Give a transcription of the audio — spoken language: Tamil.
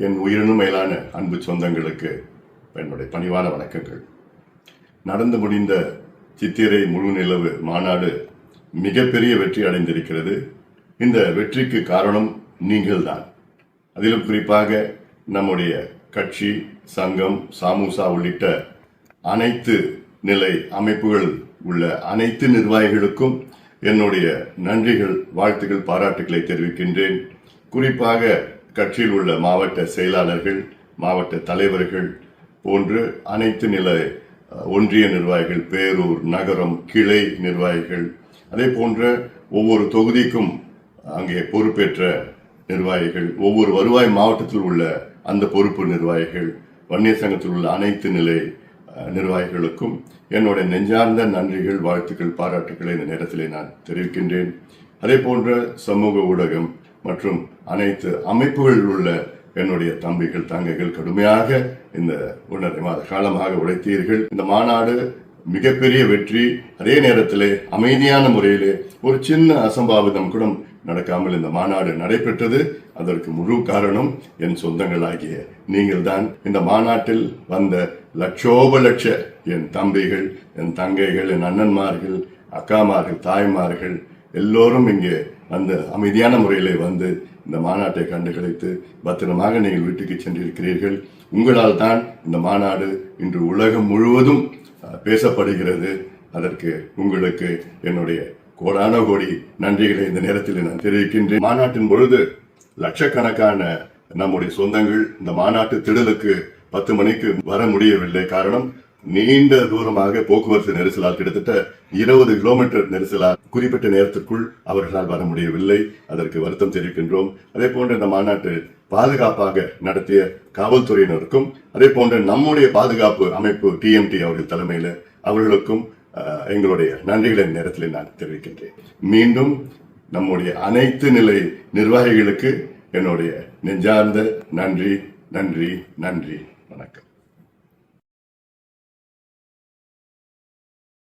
என் உயிரினும் மேலான அன்பு சொந்தங்களுக்கு என்னுடைய பணிவான வணக்கங்கள். நடந்து முடிந்த சித்திரை முழு நிலவு மாநாடு மிகப்பெரிய வெற்றி அடைந்திருக்கிறது. இந்த வெற்றிக்கு காரணம் நீங்கள்தான். அதிலும் குறிப்பாக நம்முடைய கட்சி, சங்கம், சாமுசா உள்ளிட்ட அனைத்து நிலை அமைப்புகள் உள்ள அனைத்து நிர்வாகிகளுக்கும் என்னுடைய நன்றிகள், வாழ்த்துக்கள், பாராட்டுகளை தெரிவிக்கின்றேன். குறிப்பாக கட்சியில் உள்ள மாவட்ட செயலாளர்கள், மாவட்ட தலைவர்கள் போன்று அனைத்து நிலை ஒன்றிய நிர்வாகிகள், பேரூர், நகரம், கிளை நிர்வாகிகள், அதே போன்ற ஒவ்வொரு தொகுதிக்கும் அங்கே பொறுப்பேற்ற நிர்வாகிகள், ஒவ்வொரு வருவாய் மாவட்டத்தில் உள்ள அந்த பொறுப்பு நிர்வாகிகள், வன்னியர் சங்கத்தில் உள்ள அனைத்து நிலை நிர்வாகிகளுக்கும் என்னுடைய நெஞ்சார்ந்த நன்றிகள், வாழ்த்துக்கள், பாராட்டுக்களை இந்த நேரத்திலே நான் தெரிவிக்கின்றேன். அதே போன்ற சமூக ஊடகம் மற்றும் அனைத்து அமைப்புகளில் உள்ள என்னுடைய தம்பிகள், தங்கைகள் கடுமையாக இந்த 1.5 மாத காலமாக உழைத்தீர்கள். இந்த மாநாடு மிகப்பெரிய வெற்றி. அதே நேரத்திலே அமைதியான முறையிலே ஒரு சின்ன அசம்பாவிதம் கூட நடக்காமல் இந்த மாநாடு நடைபெற்றது. அதற்கு முழு காரணம் என் சொந்தங்களாகிய நீங்கள் தான். இந்த மாநாட்டில் வந்த லட்சோப லட்ச என் தம்பிகள், என் தங்கைகள், என் அண்ணன்மார்கள், அக்காமார்கள், தாய்மார்கள் எல்லோரும் இங்கே அந்த அமைதியான முறையிலே வந்து இந்த மாநாட்டை கண்டுகளித்து பத்திரமாக நீங்கள் வீட்டுக்கு சென்றிருக்கிறீர்கள். உங்களால் தான் இந்த மாநாடு இன்று உலகம் முழுவதும் பேசப்படுகிறது. அதற்கு உங்களுக்கு என்னுடைய கோடான கோடி நன்றிகளை இந்த நேரத்தில் நான் தெரிவிக்கின்றேன். மாநாட்டின் பொழுது லட்சக்கணக்கான நம்முடைய சொந்தங்கள் இந்த மாநாட்டு திடலுக்கு 10 மணிக்கு வர முடியவில்லை. காரணம், நீண்ட தூரமாக போக்குவரத்து நெரிசலால் கிட்டத்தட்ட 20 கிலோமீட்டர் நெரிசலால் குறிப்பிட்ட நேரத்திற்குள் அவர்களால் வர முடியவில்லை. அதற்கு வருத்தம் தெரிவிக்கின்றோம். அதே போன்ற இந்த மாநாட்டு பாதுகாப்பாக நடத்திய காவல்துறையினருக்கும், அதே போன்ற நம்முடைய பாதுகாப்பு அமைப்பு TMT அவர்கள் தலைமையில் அவர்களுக்கும் எங்களுடைய நன்றிகளை நேரத்தில் நான் தெரிவிக்கின்றேன். மீண்டும் நம்முடைய அனைத்து நிலை நிர்வாகிகளுக்கு என்னுடைய நெஞ்சார்ந்த நன்றி, நன்றி, நன்றி. வணக்கம்.